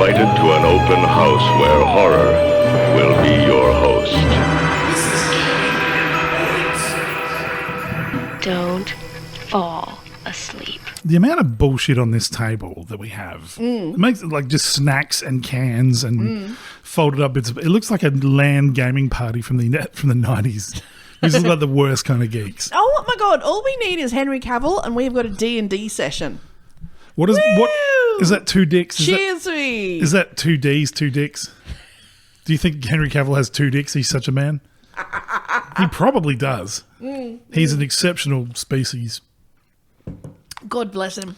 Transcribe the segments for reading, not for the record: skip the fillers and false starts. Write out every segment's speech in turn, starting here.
invited to an open house where horror will be your host. Don't fall asleep. The amount of bullshit on this table that we have, it makes it like just snacks and cans and folded up bits. It looks like a LAN gaming party from the 90s. This is like the worst kind of geeks. Oh my God, all we need is Henry Cavill and we've got a D&D session. What is that? 2 dicks? Cheers me. Is that 2 Ds, 2 dicks? Do you think Henry Cavill has 2 dicks? He's such a man. He probably does. He's an exceptional species. God bless him.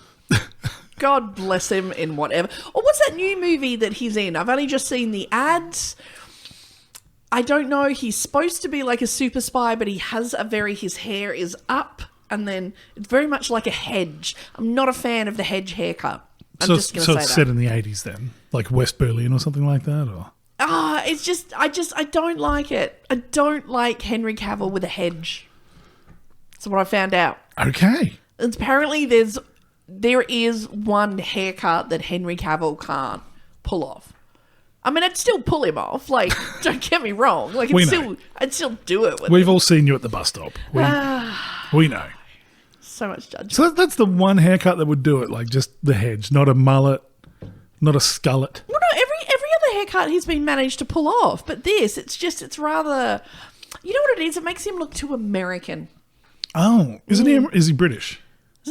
God bless him in whatever. Or what's that new movie that he's in? I've only just seen the ads. I don't know. He's supposed to be like a super spy, but he has his hair is up and then it's very much like a hedge. I'm not a fan of the hedge haircut. So it's set in the 80s then? Like West Berlin or something like that? Or it's just, I don't like it. I don't like Henry Cavill with a hedge. That's what I found out. Okay. And apparently there is one haircut that Henry Cavill can't pull off. I mean, I'd still pull him off. Like, don't get me wrong. Like, I'd still do it with We've him. all seen you at the bus stop. We know. So much judgment. So that's the one haircut that would do it, like just the hedge, not a mullet, not a skullet. Well, no, every other haircut he's been managed to pull off. But this, it's rather... You know what it is? It makes him look too American. Oh, isn't he? Is he British?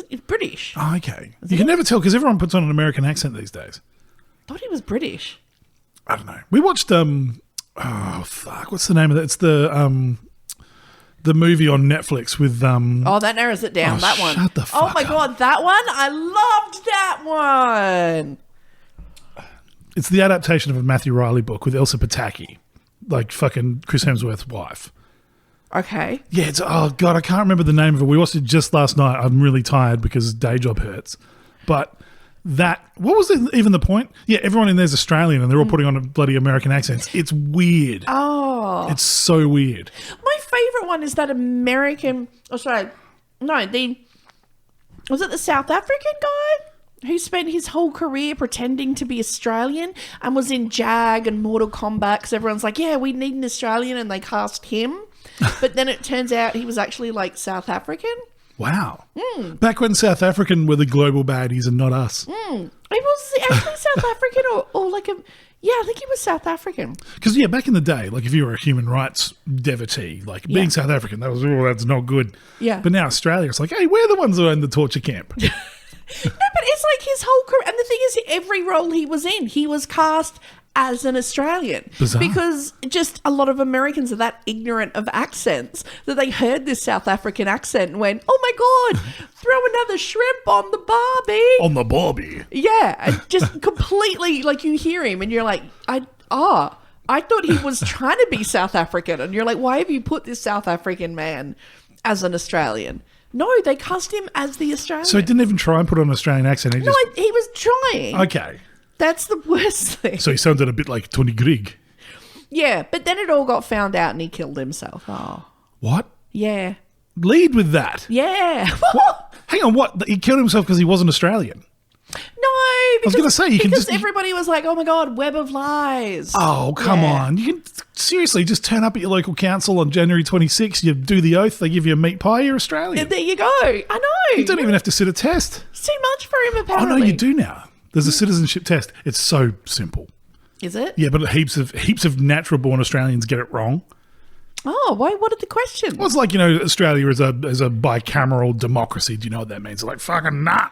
He's British. Oh, okay. You can never tell because everyone puts on an American accent these days. I thought he was British. I don't know. We watched what's the name of it? It's the movie on Netflix with that narrows it down. That one. Shut the fuck Oh my God, that one! I loved that one. It's the adaptation of a Matthew Riley book with Elsa Pataki, like fucking Chris Hemsworth's wife. Okay. Yeah, it's I can't remember the name of it. We watched it just last night. I'm really tired because day job hurts. But what was even the point? Yeah, everyone in there's Australian and they're all putting on a bloody American accents. It's weird. Oh. It's so weird. My favourite one is that American... was it the South African guy who spent his whole career pretending to be Australian and was in JAG and Mortal Kombat because everyone's like, yeah, we need an Australian, and they cast him. But then it turns out he was actually like South African. Wow. Back when South African were the global baddies and not us. He was actually South African or like a... Yeah, I think he was South African. Because, back in the day, like if you were a human rights devotee, like being South African, that's not good. Yeah. But now Australia, it's like, hey, we're the ones who are in the torture camp. No, but it's like his whole career. And the thing is, every role he was in, he was cast as an Australian. Bizarre. Because just a lot of Americans are that ignorant of accents that they heard this South African accent and went, oh my God, throw another shrimp on the barbie. On the barbie. Yeah, and just completely, like you hear him and you're like, I thought he was trying to be South African. And you're like, why have you put this South African man as an Australian? No, they cast him as the Australian. So he didn't even try and put on an Australian accent. He was trying. Okay. That's the worst thing. So he sounded a bit like Tony Grigg. Yeah, but then it all got found out and he killed himself. Oh. What? Yeah. Lead with that. Yeah. What? Hang on, what? He killed himself because he wasn't Australian? No, because, I was going to say, because everybody was like, oh my God, web of lies. Oh, come on. You can seriously just turn up at your local council on January 26th, you do the oath, they give you a meat pie, you're Australian. And there you go. I know. You don't even have to sit a test. It's too much for him, apparently. Oh, no, you do now. There's a citizenship test. It's so simple. Is it? Yeah, but heaps of natural-born Australians get it wrong. Oh, why? What are the questions? Well, it's like, Australia is a bicameral democracy. Do you know what that means? It's like, fucking nah.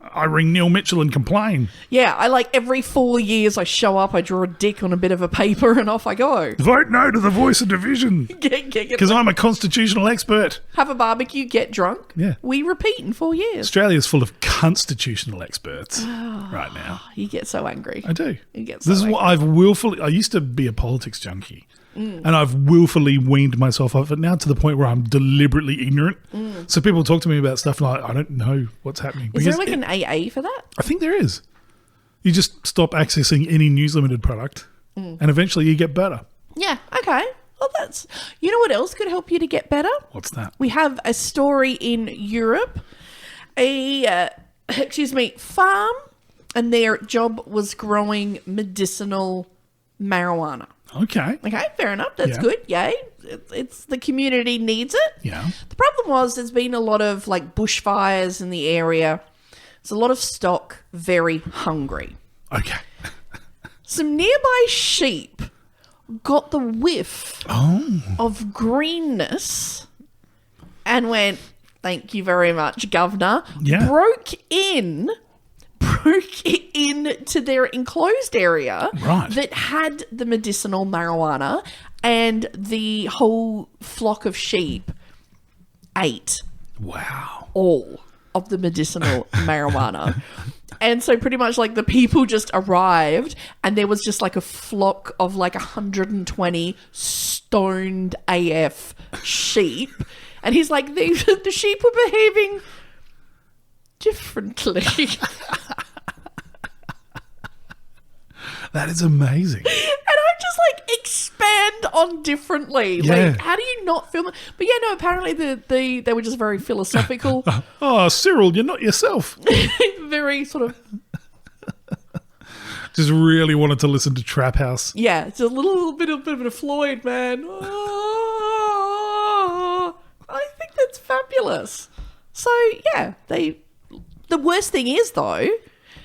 I ring Neil Mitchell and complain. Yeah, I like every 4 years I show up, I draw a dick on a bit of a paper and off I go. Vote no to the voice of division. Because I'm a constitutional expert. Have a barbecue, get drunk. Yeah. We repeat in 4 years. Australia's full of constitutional experts right now. You get so angry. I do. You get so This is angry. what I used to be a politics junkie. And I've willfully weaned myself off it now to the point where I'm deliberately ignorant. So people talk to me about stuff and I don't know what's happening. Is there like an AA for that? I think there is. You just stop accessing any News Limited product and eventually you get better. Yeah, okay. Well, that's... You know what else could help you to get better? What's that? We have a story in Europe. Farm and their job was growing medicinal marijuana. Okay. Okay, fair enough. That's Yeah. good. Yay. It's the community needs it. Yeah. The problem was there's been a lot of like bushfires in the area. There's a lot of stock, very hungry. Okay. Some nearby sheep got the whiff of greenness and went, thank you very much, Governor. Yeah. Broke in to their enclosed area Right. that had the medicinal marijuana, and the whole flock of sheep ate Wow. all of the medicinal marijuana. And so pretty much like the people just arrived and there was just like a flock of like 120 stoned AF sheep. And he's like, the sheep were behaving differently. That is amazing. And I'm just like, expand on differently. Yeah. Like, how do you not film it? But yeah, no, apparently they were just very philosophical. Oh, Cyril, you're not yourself. Very sort of, Just really wanted to listen to Trap House. yeah, it's a little bit of a Floyd, man. Oh, I think that's fabulous. So yeah, the worst thing is though,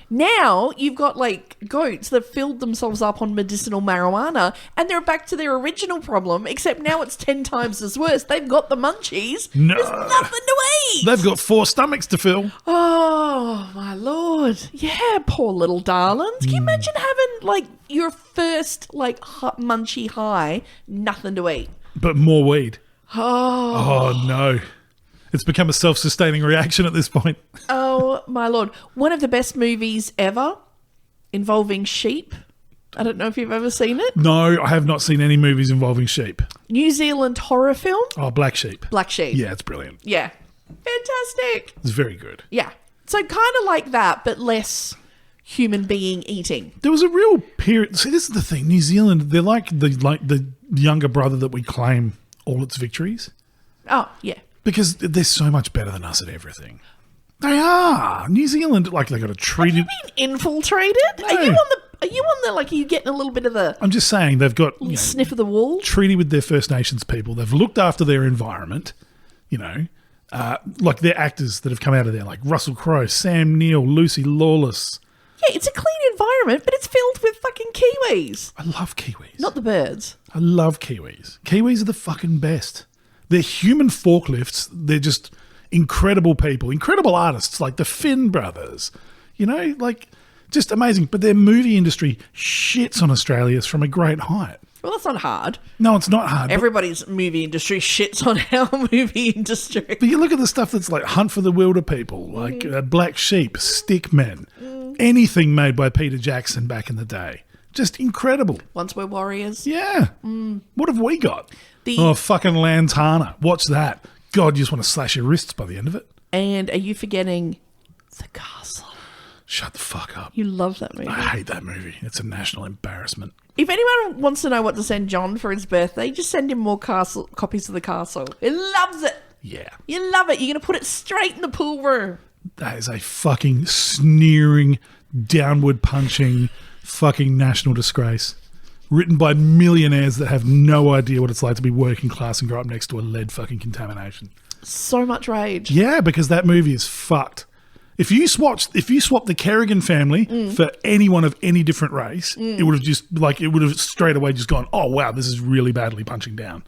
now you've got like goats that filled themselves up on medicinal marijuana and they're back to their original problem, except now it's 10 times as worse. They've got the munchies. No. There's nothing to eat. They've got 4 stomachs to fill. Oh, my Lord. Yeah, poor little darlings. Can you imagine having, like, your first, like, munchie high, nothing to eat? But more weed. Oh, Oh, no. It's become a self-sustaining reaction at this point. oh, my Lord. One of the best movies ever involving sheep. I don't know if you've ever seen it. No, I have not seen any movies involving sheep. New Zealand horror film, Oh, Black Sheep. Black Sheep. Yeah, it's brilliant. Yeah. Fantastic. It's very good. Yeah. So kind of like that, but less human being eating. There was a real period. See, this is the thing. New Zealand, they're like the younger brother that we claim all its victories Oh, yeah. because they're so much better than us at everything. They are. New Zealand, like they got a treaty. Been infiltrated? No. Are you on the like? Are you getting a little bit of the I'm just saying they've got sniff of the wool? treaty with their First Nations people. They've looked after their environment, like their actors that have come out of there, like Russell Crowe, Sam Neill, Lucy Lawless. Yeah, it's a clean environment, but it's filled with fucking Kiwis, I love Kiwis. not the birds. I love Kiwis. Kiwis are the fucking best. They're human forklifts. They're just incredible people, incredible artists like the Finn brothers, like just amazing. But their movie industry shits on Australia's from a great height. Well, that's not hard. No, it's not hard. Everybody's movie industry shits on our movie industry. But you look at the stuff that's like Hunt for the Wilder People, like Black Sheep, Stickmen, anything made by Peter Jackson back in the day. Just incredible. Once we're warriors. Yeah. What have we got? The- Fucking Lantana. Watch that. God, you just want to slash your wrists by the end of it. And are you forgetting The Castle? Shut the fuck up. You love that movie. I hate that movie. It's a national embarrassment. If anyone wants to know what to send John for his birthday, just send him more copies of The Castle. He loves it. Yeah. You love it. You're going to put it straight in the pool room. That is a fucking sneering, downward punching fucking national disgrace. Written by millionaires that have no idea what it's like to be working class and grow up next to a lead fucking contamination. So much rage. Yeah, because that movie is fucked. If you swap the Kerrigan family for anyone of any different race, it would have straight away just gone, oh wow, this is really badly punching down.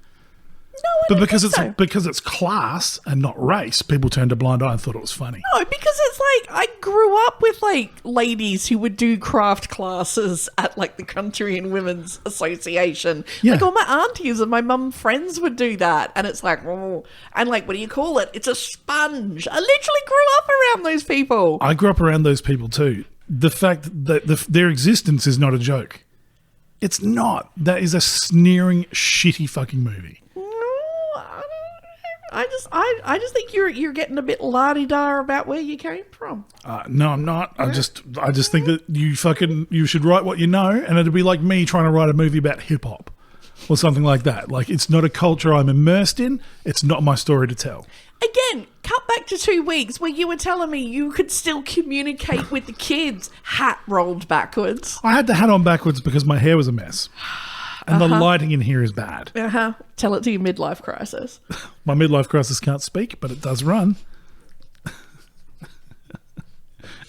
No, I But don't because think it's so. because it's class and not race, people turned a blind eye and thought it was funny. No, because it's like I grew up with like ladies who would do craft classes at like the Country and Women's Association. Yeah. Like all my aunties and my mum friends would do that, and it's like, oh, and like, what do you call it? It's a sponge. I literally grew up around those people. I grew up around those people too. The fact that their existence is not a joke. It's not. That is a sneering, shitty fucking movie. I just think you're getting a bit la-di-da about where you came from. No, I'm not. I just think that you should write what you know, and it'd be like me trying to write a movie about hip hop or something like that. Like, it's not a culture I'm immersed in. It's not my story to tell. Again, cut back to 2 weeks where you were telling me you could still communicate with the kids. Hat rolled backwards. I had the hat on backwards because my hair was a mess. And the lighting in here is bad. Tell it to your midlife crisis. My midlife crisis can't speak, but it does run.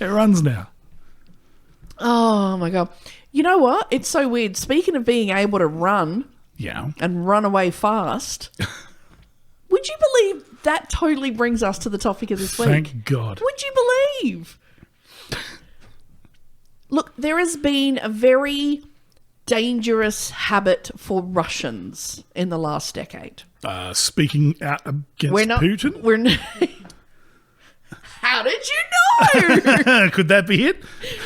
It runs now. Oh, my God. You know what? It's so weird. Speaking of being able to run and run away fast, would you believe that totally brings us to the topic of this week? Thank God. Would you believe? Look, there has been a very dangerous habit for Russians in the last decade. Speaking out against Putin? How did you know? Could that be it?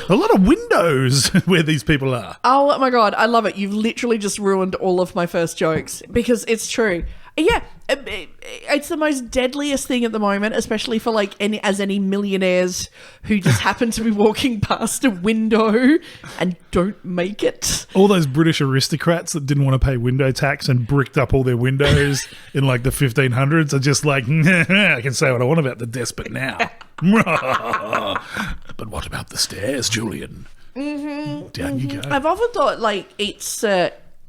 A lot of windows where these people are. Oh my God, I love it. You've literally just ruined all of my first jokes because it's true. Yeah, it's the most deadliest thing at the moment, especially for like any millionaires who just happen to be walking past a window and don't make it. All those British aristocrats that didn't want to pay window tax and bricked up all their windows in like the 1500s are just like, I can say what I want about the despot now. But what about the stairs, Julian? Down you go. I've often thought like it's...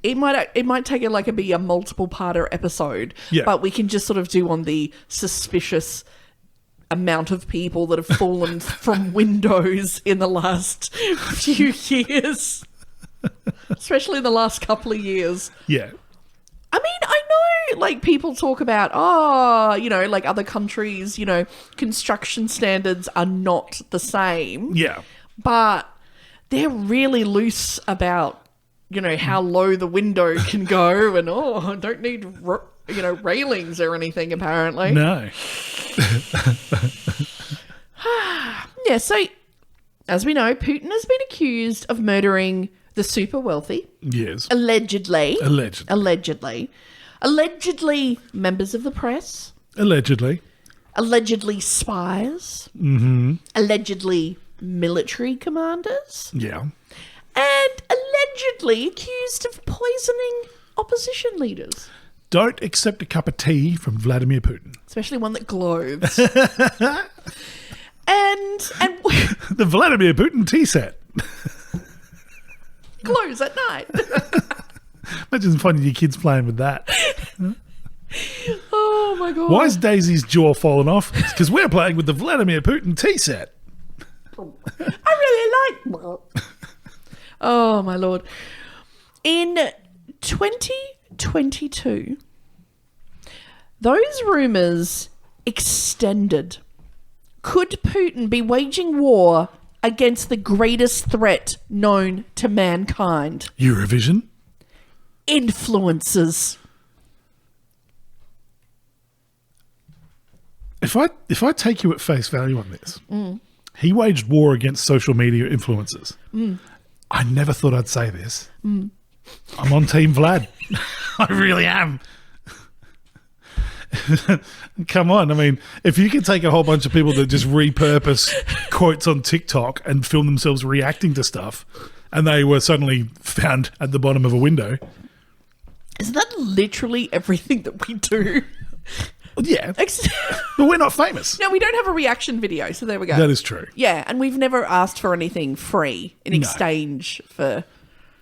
It might take it be a multiple parter episode, but we can just sort of do on the suspicious amount of people that have fallen from windows in the last few years, especially in the last couple of years. Yeah. I mean, I know like people talk about, like other countries, construction standards are not the same. Yeah. But they're really loose about how low the window can go and, I don't need, railings or anything, apparently. No. Yeah, so, as we know, Putin has been accused of murdering the super wealthy. Yes. Allegedly. Allegedly. Allegedly members of the press. Allegedly spies. Mm-hmm. Allegedly military commanders. Yeah. And allegedly accused of poisoning opposition leaders. Don't accept a cup of tea from Vladimir Putin. Especially one that glows. and the Vladimir Putin tea set. Glows at night. Imagine finding your kids playing with that. Oh my God. Why is Daisy's jaw falling off? It's because we're playing with the Vladimir Putin tea set. I really like that. Oh, my Lord. In 2022, those rumours extended. Could Putin be waging war against the greatest threat known to mankind? Eurovision? Influencers. If I take you at face value on this, he waged war against social media influencers. I never thought I'd say this. I'm on Team Vlad. I really am. Come on. I mean, if you could take a whole bunch of people that just repurpose quotes on TikTok and film themselves reacting to stuff, and they were suddenly found at the bottom of a window. Isn't that literally everything that we do? Yeah. But we're not famous. No, we don't have a reaction video, so there we go. That is true. Yeah, and we've never asked for anything free in exchange for...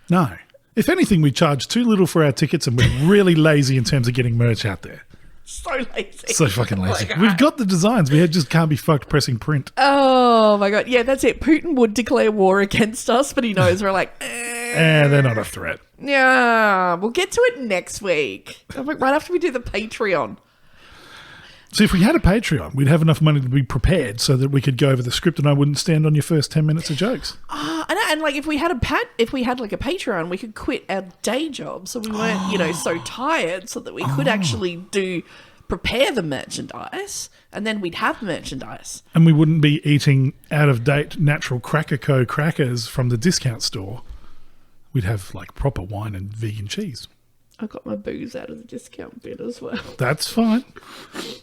No. If anything, we charge too little for our tickets and we're really lazy in terms of getting merch out there. So lazy. So fucking lazy. We've got the designs. We just can't be fucked pressing print. Oh, my God. Yeah, that's it. Putin would declare war against us, but he knows we're like... they're not a threat. Yeah, we'll get to it next week. Right after we do the Patreon. So if we had a Patreon, we'd have enough money to be prepared so that we could go over the script and I wouldn't stand on your first 10 minutes of jokes. And like if we had like a Patreon, we could quit our day job so we weren't, so tired so that we could actually prepare the merchandise and then we'd have merchandise. And we wouldn't be eating out-of-date Natural Cracker Co. crackers from the discount store. We'd have like proper wine and vegan cheese. I got my booze out of the discount bin as well. That's fine.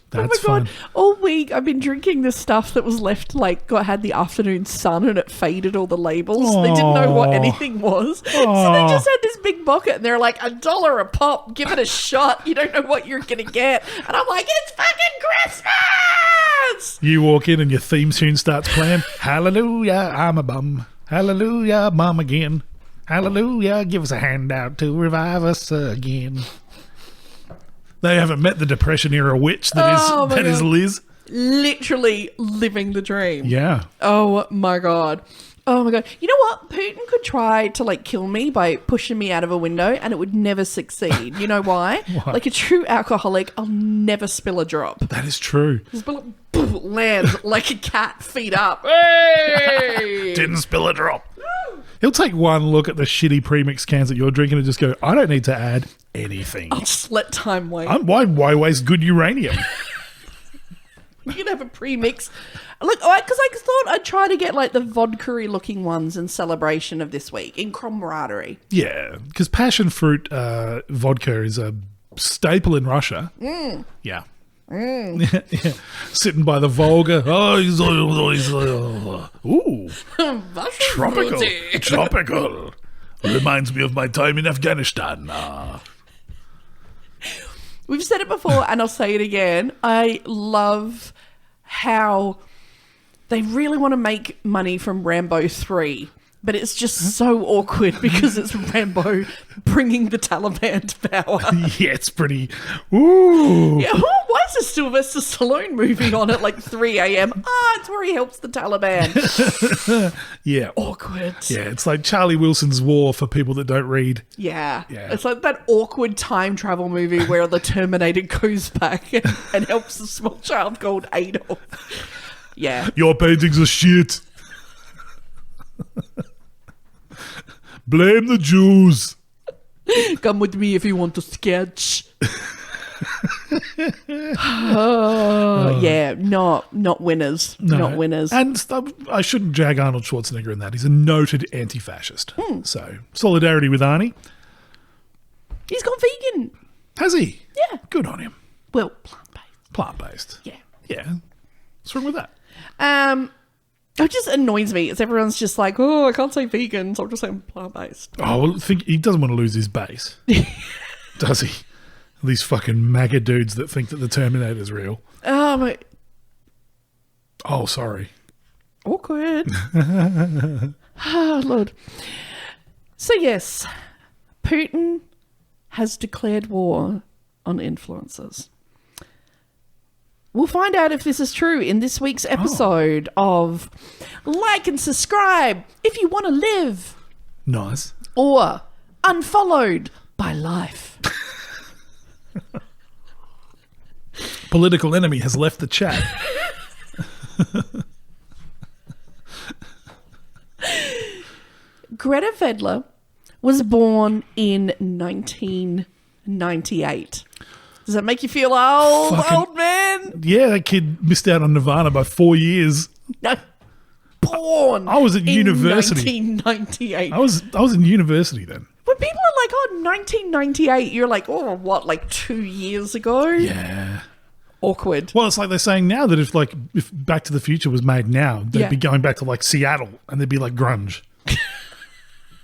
That's fine. All week I've been drinking this stuff that was left, had the afternoon sun and it faded all the labels. They didn't know what anything was. So they just had this big bucket and they're like, $1 a pop, give it a shot. You don't know what you're going to get. And I'm like, it's fucking Christmas! You walk in and your theme tune starts playing. Hallelujah, I'm a bum. Hallelujah, mom again. Hallelujah, give us a handout to revive us again. They haven't met the Depression era witch that is Liz. Literally living the dream. Yeah. Oh my God. Oh my God. You know what? Putin could try to kill me by pushing me out of a window and it would never succeed. You know why? Why? Like a true alcoholic, I'll never spill a drop. That is true. Lands like a cat, feet up. Hey! Didn't spill a drop. He'll take one look at the shitty premix cans that you're drinking and just go, I don't need to add anything. I'll just let time wait. Why waste good uranium? You can have a premix. Look, because I thought I'd try to get the vodka-y looking ones in celebration of this week, in camaraderie. Yeah, because passion fruit vodka is a staple in Russia. Yeah. Yeah. Sitting by the Volga. Ooh. Tropical. Reminds me of my time in Afghanistan. We've said it before and I'll say it again. I love how they really want to make money from Rambo 3. But it's just so awkward because it's Rambo bringing the Taliban to power. Yeah, it's pretty... Ooh. Yeah, why is a Sylvester Stallone movie on at 3 a.m? It's where he helps the Taliban. Yeah. Awkward. Yeah, it's like Charlie Wilson's War for people that don't read. Yeah. It's like that awkward time travel movie where the Terminator goes back and helps a small child called Adolf. Yeah. Your paintings are shit. Blame the Jews. Come with me if you want to sketch. Yeah, not winners. No. Not winners. And I shouldn't drag Arnold Schwarzenegger in that. He's a noted anti-fascist. So, solidarity with Arnie. He's gone vegan. Has he? Yeah. Good on him. Well, plant-based. Plant-based. Yeah. Yeah. What's wrong with that? It just annoys me. It's everyone's just like, oh, I can't say vegan, so I'll just say I'm plant-based. Oh, well, he doesn't want to lose his base. Does he? These fucking MAGA dudes that think that the Terminator's real. Oh, sorry. Awkward. Oh, Lord. So, yes, Putin has declared war on influencers. We'll find out if this is true in this week's episode of Like and Subscribe if you want to live. Nice. Or Unfollowed by Life. Political enemy has left the chat. Gretta Vedler was born in 1998. Does that make you feel old man? Yeah, that kid missed out on Nirvana by 4 years. No. Born. I was at university. 1998. I was in university then. When people are like, 1998, you're like, what, 2 years ago? Yeah. Awkward. Well, it's like they're saying now that if Back to the Future was made now, they'd be going back to Seattle and there'd be grunge.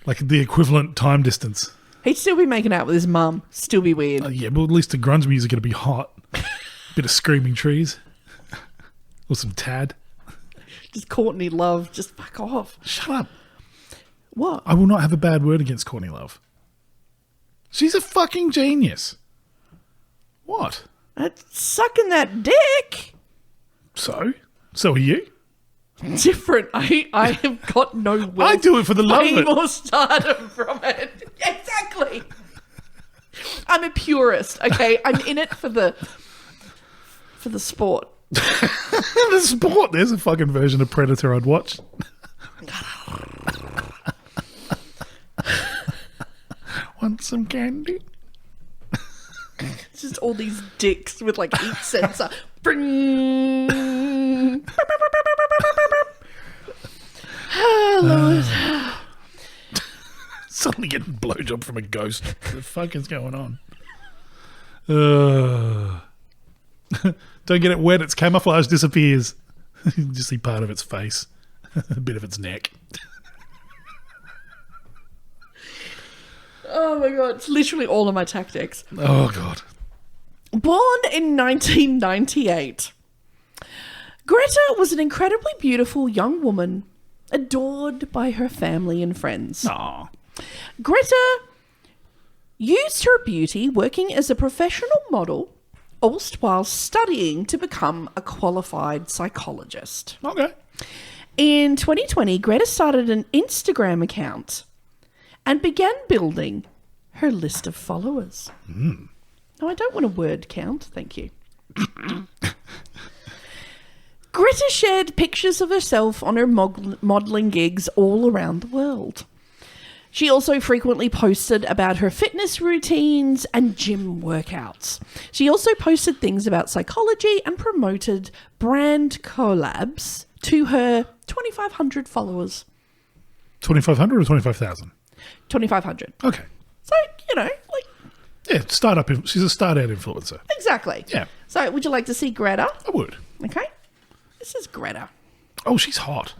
Like the equivalent time distance. He'd still be making out with his mum. Still be weird. Yeah, but at least the grunge music would be hot. Bit of Screaming Trees. Or some Tad. Just Courtney Love. Just fuck off. Shut up. What? I will not have a bad word against Courtney Love. She's a fucking genius. What? Sucking that dick. So? So are you? Different. I have got no will. I do it for the love of it. More stardom from it. Exactly. I'm a purist. Okay, I'm in it for the sport. The sport. There's a fucking version of Predator I'd watch. Want some candy? It's just all these dicks with heat sensor. Bring. Oh, Lord. Suddenly getting a blowjob from a ghost. What the fuck is going on? Don't get it wet. Its camouflage disappears. You just see part of its face, a bit of its neck. Oh my god, it's literally all of my tactics. Oh god. Born in 1998, Greta was an incredibly beautiful young woman, adored by her family and friends. Aw. Greta used her beauty working as a professional model, all while studying to become a qualified psychologist. Okay. In 2020, Greta started an Instagram account and began building her list of followers. No, I don't want a word count, thank you. Greta shared pictures of herself on her modelling gigs all around the world. She also frequently posted about her fitness routines and gym workouts. She also posted things about psychology and promoted brand collabs to her 2,500 followers. 2,500 or 25,000? 2,500. Okay. So, you know, like... Yeah, startup. She's a startup influencer. Exactly. Yeah. So, would you like to see Greta? I would. Okay. This is Greta. Oh, she's hot.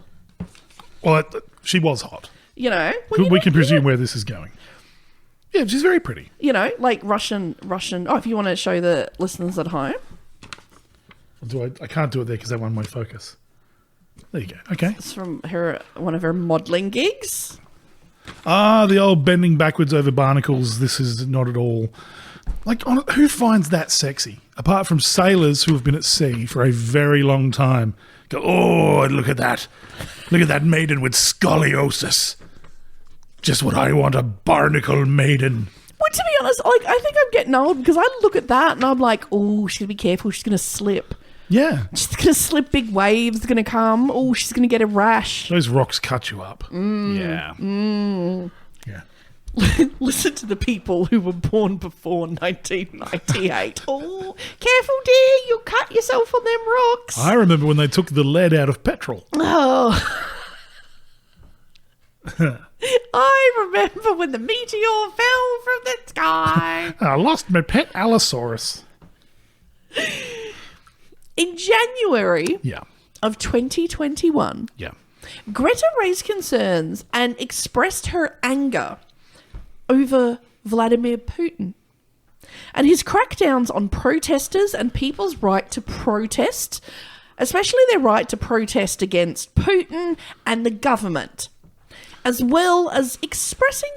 Well, she was hot. You know... We can presume where this is going. Yeah, she's very pretty. You know, like Russian... Oh, if you want to show the listeners at home. I can't do it there because that one won't focus. There you go. Okay. It's from one of her modelling gigs. Ah, the old bending backwards over barnacles. This is not at all... Like, who finds that sexy? Apart from sailors who have been at sea for a very long time. Go, oh, look at that. Look at that maiden with scoliosis. Just what I want, a barnacle maiden. Well, to be honest, like, I think I'm getting old because I look at that and I'm like, oh, she's going to be careful. She's going to slip. Yeah. She's going to slip. Big waves are going to come. Oh, she's going to get a rash. Those rocks cut you up. Yeah. Yeah. Listen to the people who were born before 1998. Oh, careful, dear. You'll cut yourself on them rocks. I remember when they took the lead out of petrol. Oh. I remember when the meteor fell from the sky. I lost my pet Allosaurus. In January Yeah. of 2021, Yeah. Greta raised concerns and expressed her anger over Vladimir Putin and his crackdowns on protesters and people's right to protest, especially their right to protest against Putin and the government, as well as expressing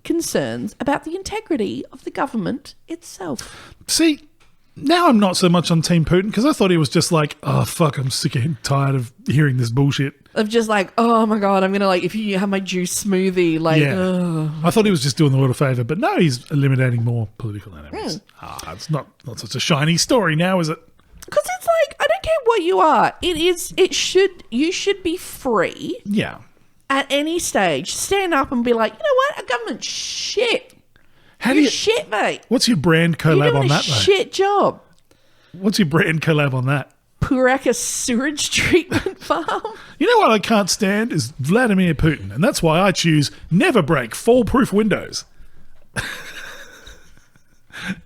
concerns about the integrity of the government itself. See, now I'm not so much on Team Putin because I thought he was just like, oh, fuck, I'm sick and tired of hearing this bullshit. Of just like, oh my God, I'm going to like, if you have my juice smoothie, like, Yeah. I thought he was just doing the world a favour, but no, he's eliminating more political enemies. It's not such a shiny story now, is it? because it's like, I don't care what you are. You should be free Yeah. at any stage. Stand up and be like, you know what? Our government's shit. How do You're you... shit, mate. What's your brand You're collab doing on a that, though? shit job. What's your brand collab on that? Puraka sewage treatment farm. You know what I can't stand is Vladimir Putin, and that's why I choose never break fall-proof windows.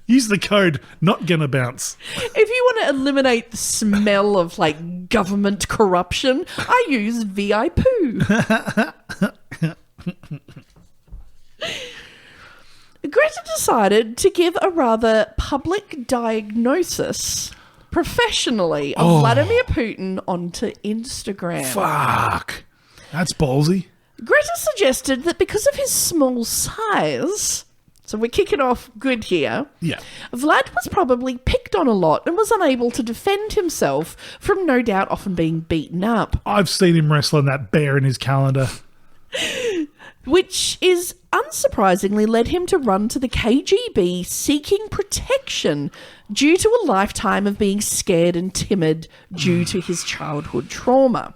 Use the code not gonna bounce. If you want to eliminate the smell of like government corruption, I use VI poo. Greta decided to give a rather public diagnosis professionally of Vladimir Putin onto Instagram. Fuck. That's ballsy. Greta suggested that because of his small size, so we're kicking off good here, Yeah. Vlad was probably picked on a lot and was unable to defend himself from no doubt often being beaten up, I've seen him wrestling that bear in his calendar. which is unsurprisingly led him to run to the KGB seeking protection due to a lifetime of being scared and timid due to his childhood trauma,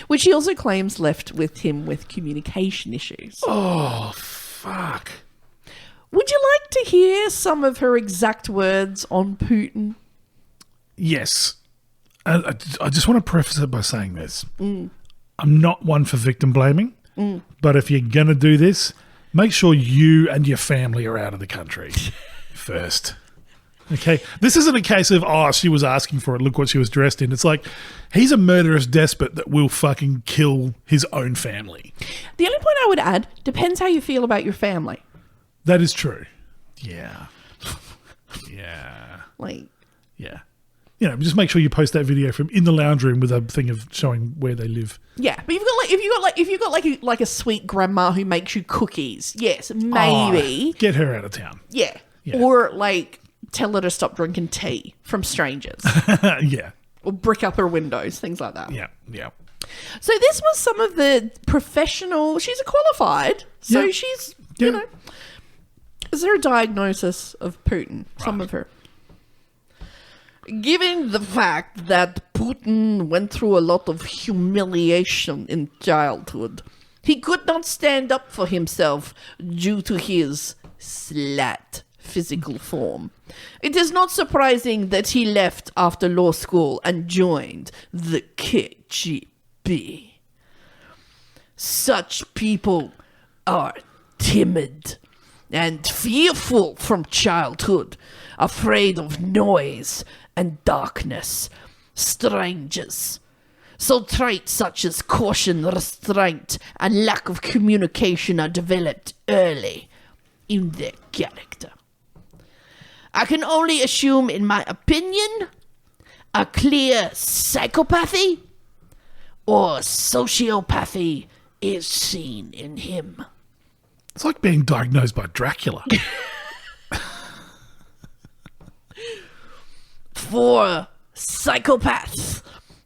which he also claims left with him with communication issues. Oh, fuck. Would you like to hear some of her exact words on Putin? Yes. I just want to preface it by saying this. I'm not one for victim blaming, but if you're going to do this, make sure you and your family are out of the country first. Okay? This isn't a case of, she was asking for it, look what she was dressed in. It's like, he's a murderous despot that will fucking kill his own family. The only point I would add, depends how you feel about your family. That is true. Yeah. Yeah. Like, yeah. Just make sure you post that video from in the lounge room with a thing of showing where they live. yeah, but if you've got a sweet grandma who makes you cookies, yes, maybe. Get her out of town. Yeah. Yeah. Or tell her to stop drinking tea from strangers. Yeah. Or brick up her windows, things like that. Yeah. Yeah. So this was some of the professional. She's a qualified, so Yeah. she's Yeah. Is there a diagnosis of Putin? Some of her. Given the fact that Putin went through a lot of humiliation in childhood, he could not stand up for himself due to his slat physical form. It is not surprising that he left after law school and joined the KGB. Such people are timid and fearful from childhood, afraid of noise and darkness, strangers. So traits such as caution, restraint, and lack of communication are developed early in their character. I can only assume, in my opinion, a clear psychopathy or sociopathy is seen in him. It's like being diagnosed by Dracula. For psychopaths,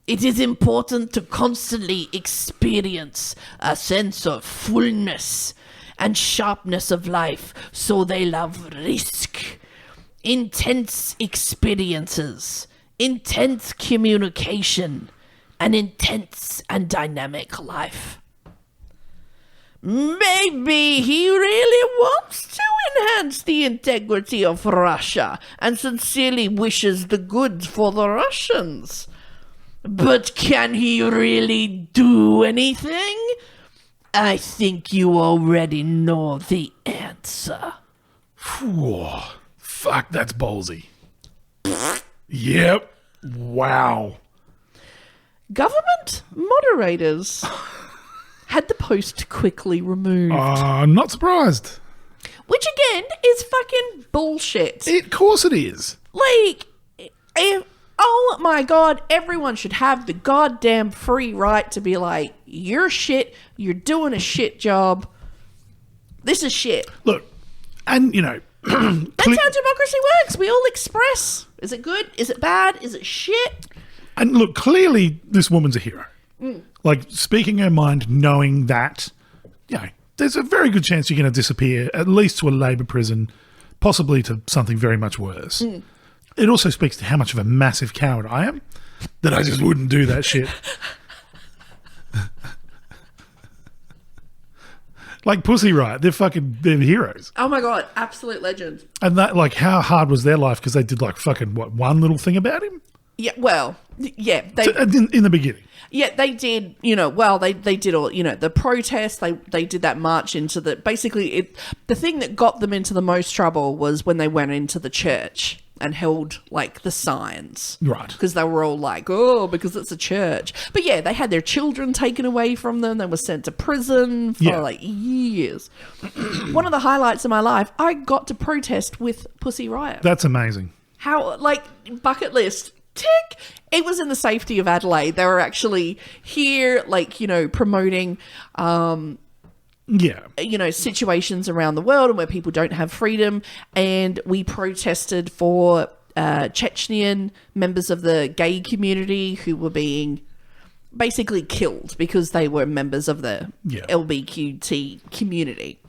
it is important to constantly experience a sense of fullness and sharpness of life, so they love risk, intense experiences, intense communication, an intense and dynamic life. Maybe he really wants to enhance the integrity of Russia and sincerely wishes the good for the Russians. But can he really do anything? I think you already know the answer. Whew. Fuck, that's ballsy. Yep. Wow. Government moderators had the post quickly removed. I'm not surprised. Which again is fucking bullshit. Of course it is. Oh my god, everyone should have the goddamn free right to be like, you're shit, you're doing a shit job. This is shit. Look, and That's how democracy works. We all express. Is it good? Is it bad? Is it shit? And look, clearly this woman's a hero. Like, speaking her mind, knowing that, there's a very good chance you're going to disappear, at least to a labour prison, possibly to something very much worse. It also speaks to how much of a massive coward I am, that I just wouldn't do that shit. Like Pussy Riot, they're heroes. Oh my god, absolute legend. And that, like, how hard was their life? Because they did, like, fucking, one little thing about him? Yeah, well, yeah. In the beginning. Yeah, they did, they did all, the protests, they did that march into the, basically, the thing that got them into the most trouble was when they went into the church and held, the signs. Right. Because they were all like, because it's a church. But yeah, they had their children taken away from them. They were sent to prison for, years. One of the highlights of my life, I got to protest with Pussy Riot. That's amazing. How, bucket list. Tick. It was in the safety of Adelaide. They were actually here, promoting, situations around the world and where people don't have freedom. And we protested for Chechnyan members of the gay community who were being basically killed because they were members of the LBQT community.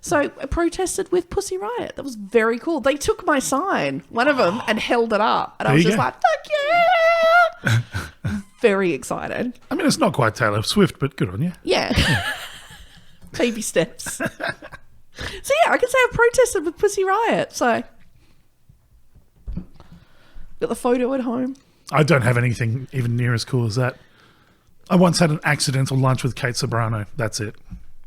So I protested with Pussy Riot. That was very cool. They took my sign, one of them, and held it up. And I was just like, fuck yeah! Very excited. I mean, it's not quite Taylor Swift, but good on you. Yeah. Baby steps. So yeah, I can say I protested with Pussy Riot. So got the photo at home. I don't have anything even near as cool as that. I once had an accidental lunch with Kate Sobrano. That's it.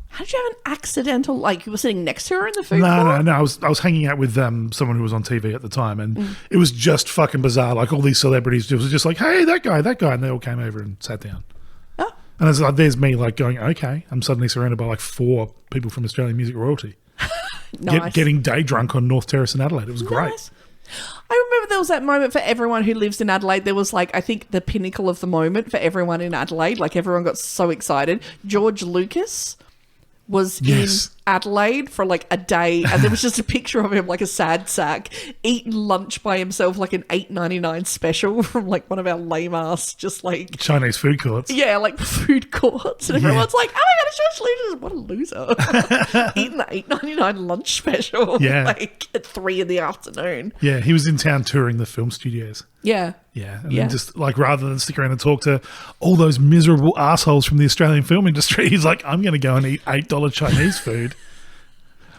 How did you have an accidental, like you were sitting next to her in the food No, court? no. I was hanging out with someone who was on TV at the time, and it was just fucking bizarre. Like all these celebrities, it was just like, hey, that guy, and they all came over and sat down. Oh. And it's like, there's me, like going, okay, I'm suddenly surrounded by like 4 people from Australian music royalty, Nice. getting day drunk on North Terrace in Adelaide. It was great. Nice. I remember there was that moment for everyone who lives in Adelaide. There was like, I think the pinnacle of the moment for everyone in Adelaide. Like everyone got so excited. George Lucas was Yes. in Adelaide for like a day, and there was just a picture of him like a sad sack eating lunch by himself, like an $8.99 special from like one of our lame ass just like Chinese food courts. yeah, like food courts, and everyone's like, "Oh my god, it's George Lucas! What a loser!" Eating the $8.99 lunch special, Yeah. like at 3 PM. Yeah, he was in town touring the film studios. Yeah, Yeah, and Yeah. then just like rather than stick around and talk to all those miserable assholes from the Australian film industry, he's like, I'm going to go and eat $8 Chinese food.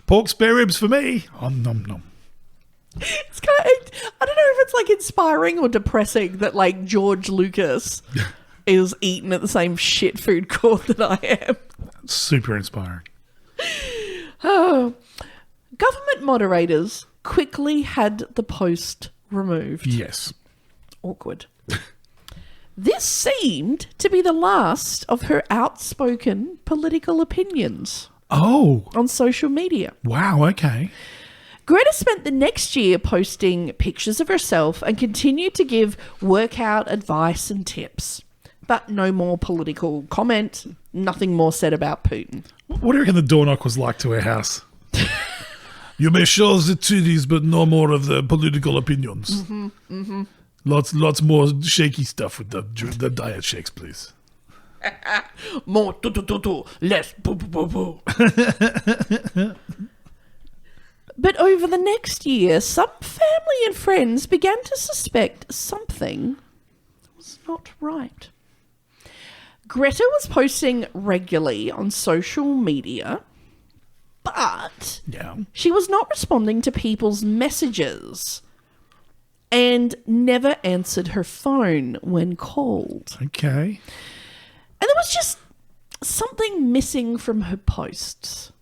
Pork spare ribs for me. Nom nom. it's kind of, I don't know if it's like inspiring or depressing that like George Lucas is eating at the same shit food court that I am. Super inspiring. Oh, government moderators quickly had the post removed. Yes. Awkward. This seemed to be the last of her outspoken political opinions Oh, on social media. wow. Okay. Greta spent the next year posting pictures of herself and continued to give workout advice and tips. But no more political comment, nothing more said about Putin. What do you reckon the door knock was like to her house? You may show the titties, but no more of the political opinions. Lots more shaky stuff with the diet shakes, please. More less boo. But over the next year, some family and friends began to suspect something was not right. Greta was posting regularly on social media, but Yeah. she was not responding to people's messages and never answered her phone when called. Okay. And there was just something missing from her posts.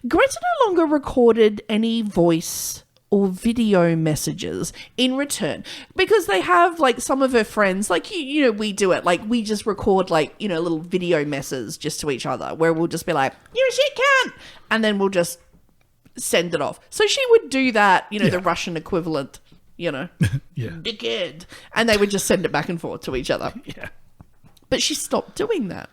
Greta no longer recorded any voice or video messages in return because they have like some of her friends, like, you know, we do it. Like we just record like, you know, little video messes just to each other where we'll just be like, you're a shit cunt. And then we'll just send it off. So she would do that, you know, the Russian equivalent, you know, Yeah. dickhead. And they would just send it back and forth to each other. Yeah. But she stopped doing that.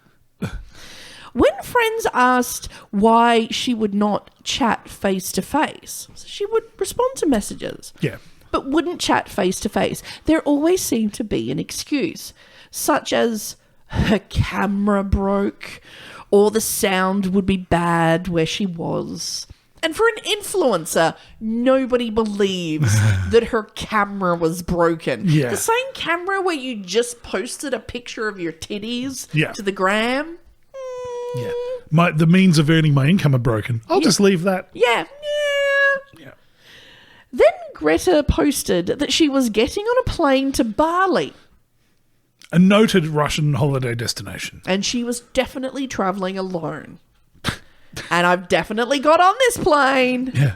When friends asked why she would not chat face to face, she would respond to messages, Yeah. but wouldn't chat face to face. There always seemed to be an excuse, such as her camera broke or the sound would be bad where she was. And for an influencer, nobody believes that her camera was broken. Yeah. The same camera where you just posted a picture of your titties Yeah. to the gram. Yeah. The means of earning my income are broken. I'll just leave that. Yeah. Yeah. Then Greta posted that she was getting on a plane to Bali A noted Russian holiday destination. and she was definitely traveling alone. And I've definitely got on this plane. Yeah.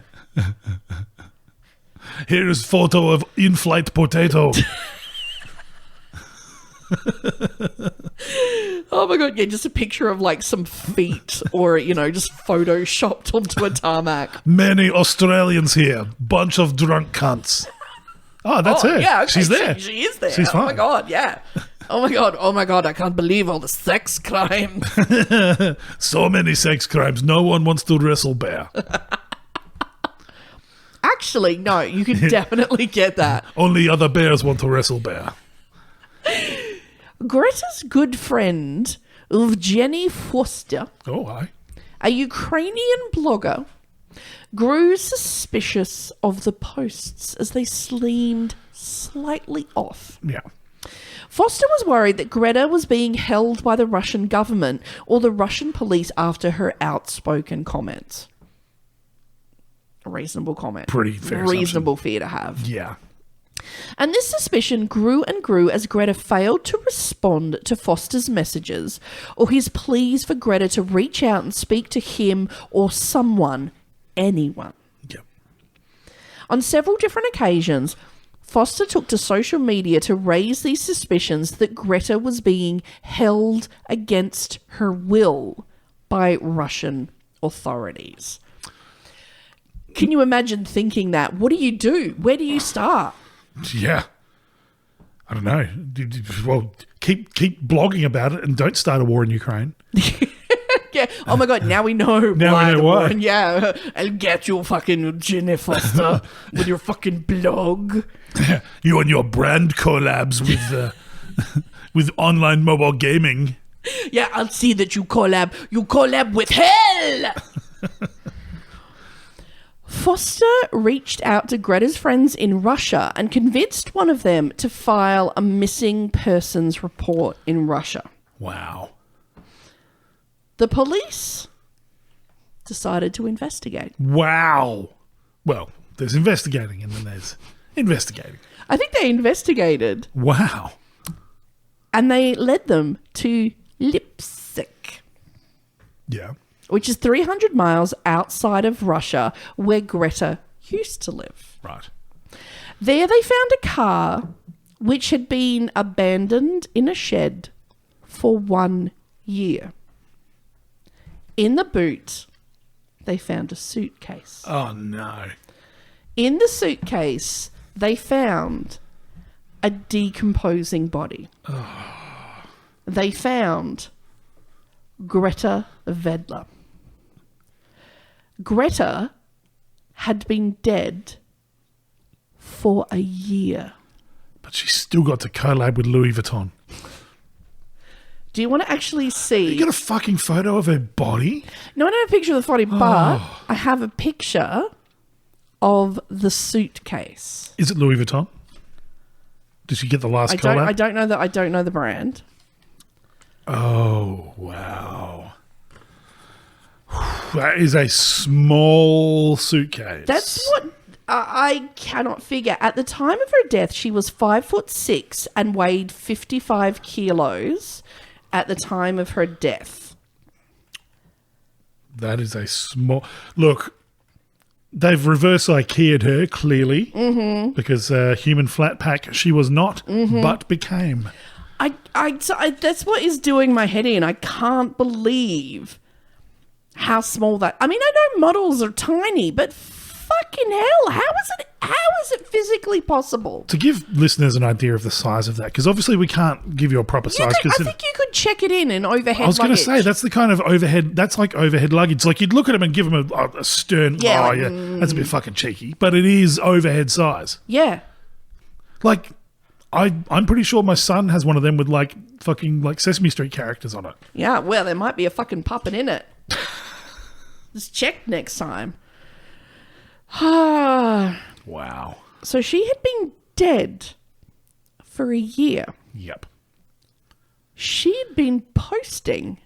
Here is photo of in-flight potato. Oh my god, yeah, just a picture of like some feet or, you know, just photoshopped onto a tarmac. Many Australians here. Bunch of drunk cunts. Oh, that's her. Yeah, okay, She's there. She is there. She's Oh my fine. god, yeah. Oh my god, I can't believe all the sex crimes. So many sex crimes. No one wants to wrestle bear. Actually, no, you can definitely get that. Only other bears want to wrestle bear. Greta's good friend, Evgeny Foster, Oh, hi. a Ukrainian blogger, grew suspicious of the posts as they seemed slightly off. Yeah. Foster was worried that Greta was being held by the Russian government or the Russian police after her outspoken comments. A reasonable comment. Pretty fair Reasonable fear to have. Yeah. And this suspicion grew and grew as Gretta failed to respond to Foster's messages or his pleas for Gretta to reach out and speak to him or someone, anyone. Yep. On several different occasions, Foster took to social media to raise these suspicions that Gretta was being held against her will by Russian authorities. Can you imagine thinking that? What do you do? Where do you start? Yeah. I don't know. Well, keep blogging about it and don't start a war in Ukraine. Yeah. Oh my God. Now we know. Now we know why. Yeah. I'll get you, fucking Jenny Foster, with your fucking blog. You and your brand collabs with with online mobile gaming. Yeah. I'll see that you collab. You collab with hell. Foster reached out to Gretta's friends in Russia and convinced one of them to file a missing persons report in Russia. Wow. The police decided to investigate. Wow. Well, there's investigating and then there's investigating. I think they investigated. Wow. And they led them to Lipsk, Yeah. which is 300 miles outside of Russia, where Gretta used to live. Right. There they found a car which had been abandoned in a shed for 1 year. In the boot, they found a suitcase. Oh, no. In the suitcase, they found a decomposing body. They found Gretta Vedler. Gretta had been dead for a year. But she still got to collab with Louis Vuitton. Do you want to actually see? You got a fucking photo of her body? No, I don't have a picture of the body, but I have a picture of the suitcase. Is it Louis Vuitton? Did she get the last collab? I don't know the brand. Oh, wow. That is a small suitcase. That's what I cannot figure. At the time of her death, she was 5'6" and weighed 55 kilos at the time of her death. That is a small... Look, they've reverse IKEA'd her, clearly, because human flat pack she was not, but became. That's what is doing my head in. I can't believe how small that... I mean, I know models are tiny, but fucking hell, how is it physically possible? To give listeners an idea of the size of that, because obviously we can't give you a proper size. I think you could check it in overhead luggage. I was going to say, that's the kind of overhead, that's like overhead luggage. Like you'd look at them and give them a stern, that's a bit fucking cheeky, but it is overhead size. Yeah. Like, I'm pretty sure my son has one of them with like fucking like Sesame Street characters on it. Yeah, well, there might be a fucking puppet in it. Just check next time. Wow. So she had been dead for a year. Yep. She had been posting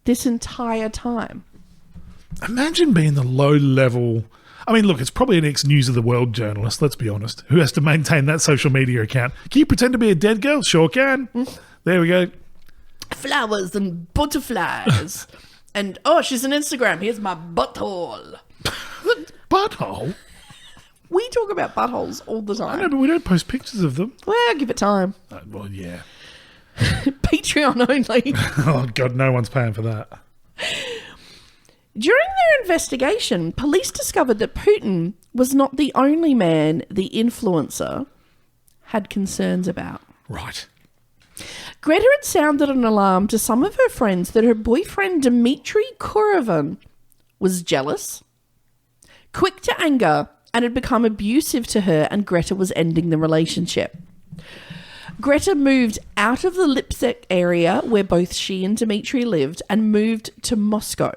this entire time. Imagine being the low level... I mean, look, it's probably an ex-News of the World journalist, let's be honest, who has to maintain that social media account. Can you pretend to be a dead girl? Sure can. There we go. Flowers and butterflies. And, she's on Instagram. Here's my butthole. Butthole? We talk about buttholes all the time. I know, but we don't post pictures of them. Well, give it time. Well, yeah. Patreon only. Oh, God, no one's paying for that. During their investigation, police discovered that Putin was not the only man the influencer had concerns about. Right. Greta had sounded an alarm to some of her friends that her boyfriend Dmitry Kurovin was jealous, quick to anger, and had become abusive to her, and Greta was ending the relationship. Greta moved out of the Lipsk area where both she and Dmitry lived and moved to Moscow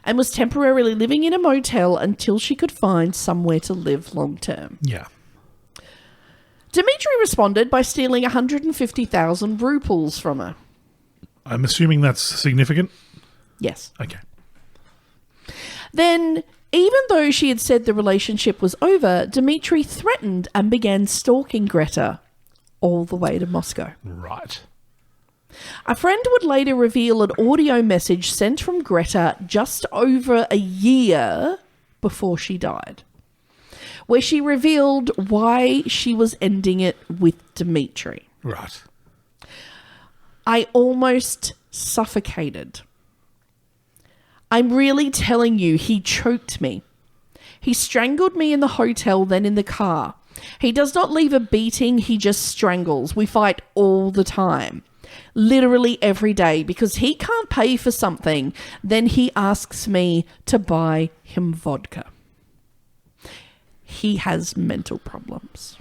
and was temporarily living in a motel until she could find somewhere to live long term. Yeah. Dmitry responded by stealing 150,000 rubles from her. I'm assuming that's significant? Yes. Okay. Then Even though she had said the relationship was over, Dmitri threatened and began stalking Greta all the way to Moscow. Right. A friend would later reveal an audio message sent from Greta just over a year before she died, where she revealed why she was ending it with Dmitri. Right. I almost suffocated. I'm really telling you, he choked me. He strangled me in the hotel, then in the car. He does not leave a beating, he just strangles. We fight all the time. Literally every day, because he can't pay for something, then he asks me to buy him vodka. He has mental problems.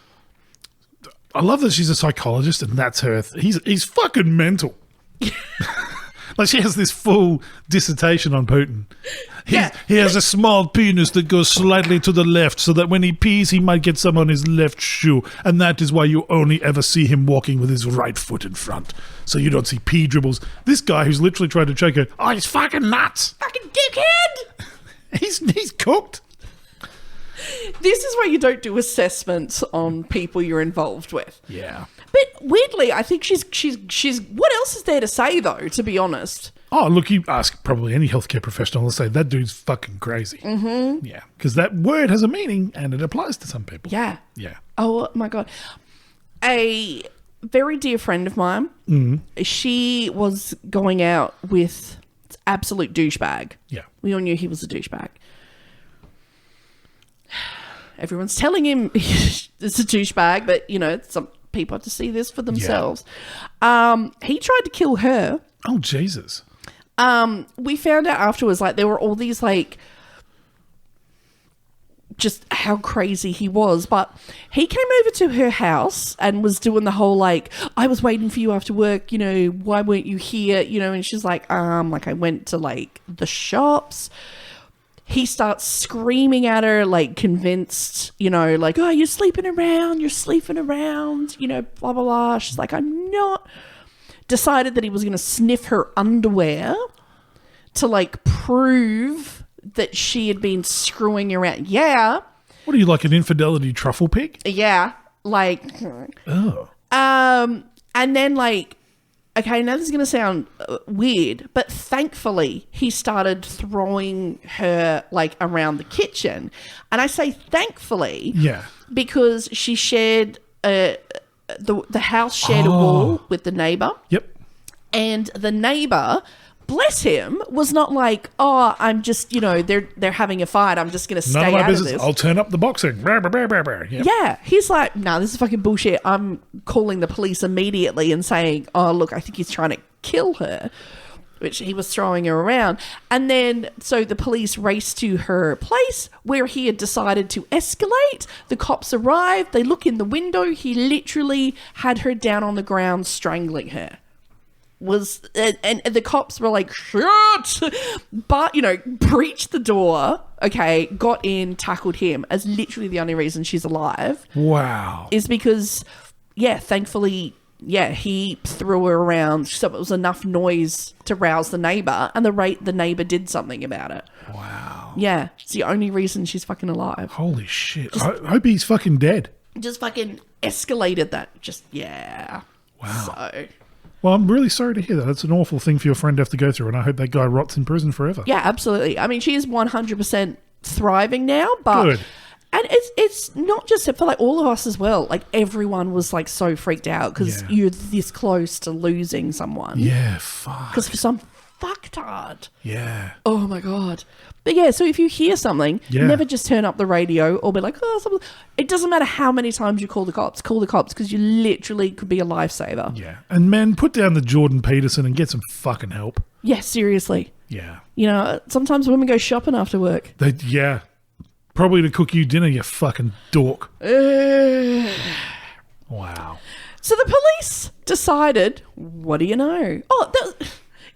I love that she's a psychologist and that's her. He's fucking mental. Like she has this full dissertation on Putin. He has a small penis that goes slightly to the left so that when he pees, he might get some on his left shoe. And that is why you only ever see him walking with his right foot in front. So you don't see pee dribbles. This guy who's literally trying to choke her, oh, he's fucking nuts. Fucking dickhead! He's cooked. This is why you don't do assessments on people you're involved with. Yeah. But weirdly, I think she's. What else is there to say though? To be honest. Oh, look, you ask probably any healthcare professional, they'll say that dude's fucking crazy. Mm-hmm. Yeah, because that word has a meaning and it applies to some people. Yeah. Yeah. Oh my God. A very dear friend of mine. She was going out with absolute douchebag. Yeah. We all knew he was a douchebag. Everyone's telling him it's a douchebag, but you know, some people have to see this for themselves. Yeah. He tried to kill her. Oh, Jesus. We found out afterwards, like, there were all these, like, just how crazy he was. But he came over to her house and was doing the whole, like, I was waiting for you after work, you know, why weren't you here? You know, and she's like, I went to, like, the shops. He starts screaming at her, like, convinced, you know, like, oh, you're sleeping around, you know, blah, blah, blah. She's like, I'm not. Decided that he was going to sniff her underwear to, like, prove that she had been screwing around. Yeah. What are you, like an infidelity truffle pig? Yeah. Like. Oh. And then, like, okay, now this is going to sound weird, but thankfully he started throwing her, like, around the kitchen. And I say thankfully. Yeah. Because she shared the house shared a wall with the neighbor. Yep. And the neighbor, bless him, was not like, oh, I'm just, you know, they're having a fight. I'm just going to stay None of my out business. of this. I'll turn up the boxing. Yep. Yeah. He's like, no, this is fucking bullshit. I'm calling the police immediately and saying, oh, look, I think he's trying to kill her, which he was throwing her around. And then, so the police raced to her place where he had decided to escalate. The cops arrived. They look in the window. He literally had her down on the ground, strangling her. And the cops were like, shit! But, you know, breached the door, okay, got in, tackled him, as literally the only reason she's alive. Wow. Is because, yeah, thankfully, yeah, he threw her around so it was enough noise to rouse the neighbor, and the neighbor did something about it. Wow. Yeah, it's the only reason she's fucking alive. Holy shit. I hope he's fucking dead. Just fucking escalated that. Just, yeah. Wow. So... Well, I'm really sorry to hear that. It's an awful thing for your friend to have to go through, and I hope that guy rots in prison forever. Yeah, absolutely. I mean, she is 100% thriving now, but... Good. And it's not just for, like, all of us as well. Like, everyone was, like, so freaked out because you're this close to losing someone. Yeah, fuck. Because for some fucktard. Yeah. Oh, my God. But, yeah, so if you hear something, never just turn up the radio or be like, oh, something. It doesn't matter how many times you call the cops because you literally could be a lifesaver. Yeah. And, man, put down the Jordan Peterson and get some fucking help. Yeah, seriously. Yeah. You know, sometimes women go shopping after work. Yeah. Probably to cook you dinner, you fucking dork. Wow. So the police decided, what do you know? Oh,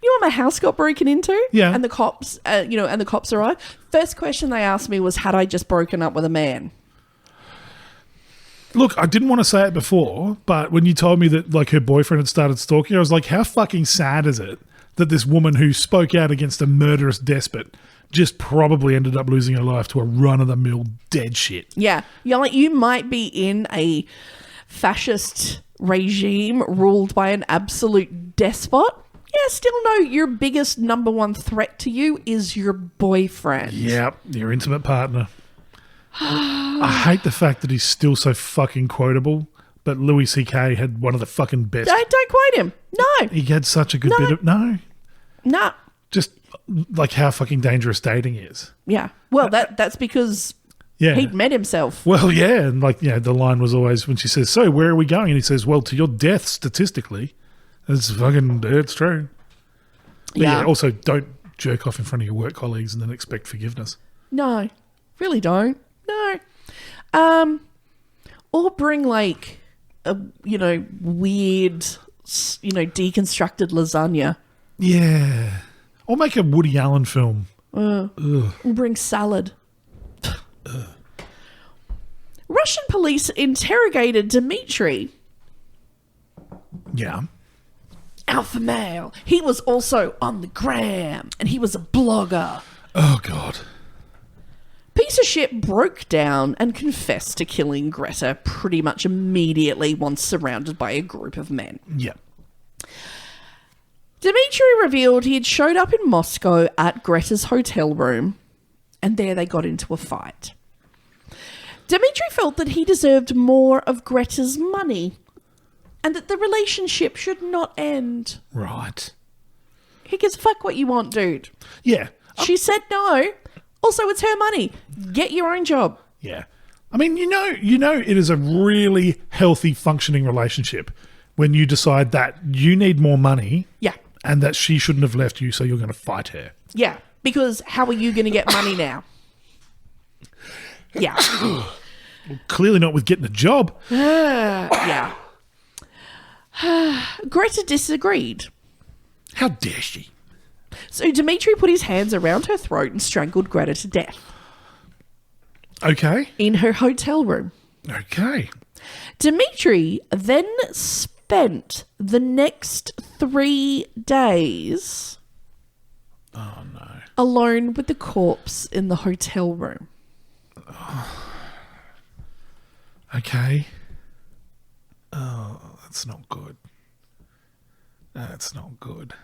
you know, my house got broken into? Yeah. And the cops, and the cops arrived. First question they asked me was, had I just broken up with a man? Look, I didn't want to say it before, but when you told me that, like, her boyfriend had started stalking her, I was like, how fucking sad is it that this woman who spoke out against a murderous despot just probably ended up losing her life to a run-of-the-mill dead shit. Yeah. You're like, you might be in a fascist regime ruled by an absolute despot. Yeah, still no, your biggest number one threat to you is your boyfriend. Yep, your intimate partner. I hate the fact that he's still so fucking quotable, but Louis C.K. had one of the fucking best. Don't quote him. No. He had such a good bit of... No. Just like how fucking dangerous dating is. Yeah. Well, that's because he'd met himself. Well, yeah, and like, the line was always when she says, "So, where are we going?" And he says, "Well, to your death, statistically." It's true. But yeah, also don't jerk off in front of your work colleagues and then expect forgiveness. No. Really don't. No. Or bring like a, weird, deconstructed lasagna. Yeah. Or make a Woody Allen film. Or bring salad. Russian police interrogated Dmitry. Yeah. Alpha male. He was also on the gram, and he was a blogger. Oh, God. Piece of shit broke down and confessed to killing Greta pretty much immediately once surrounded by a group of men. Yeah. Dmitry revealed he had showed up in Moscow at Greta's hotel room, and there they got into a fight. Dmitry felt that he deserved more of Greta's money and that the relationship should not end. Right. He gives a fuck what you want, dude. Yeah. She said no. Also, it's her money. Get your own job. Yeah. I mean, it is a really healthy, functioning relationship when you decide that you need more money. Yeah. And that she shouldn't have left you, so you're going to fight her. Yeah. Because how are you going to get money now? Yeah. Well, clearly not with getting a job. Yeah. Greta disagreed. How dare she? So Dmitry put his hands around her throat and strangled Greta to death. Okay. In her hotel room. Okay. Dmitry then spent the next 3 days alone with the corpse in the hotel room. Okay. Oh, that's not good. That's not good.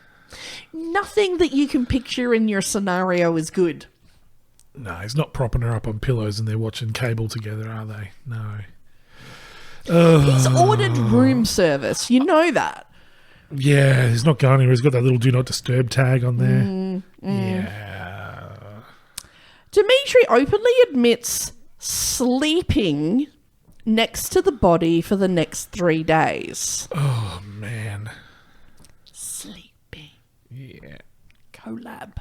Nothing that you can picture in your scenario is good. No, he's not propping her up on pillows and they're watching cable together, are they? No. He's ordered room service. You know that. Yeah, he's not going anywhere. He's got that little do not disturb tag on there. Yeah. Dmitry openly admits sleeping next to the body for the next 3 days. Oh, man. Sleeping. Yeah. Collab.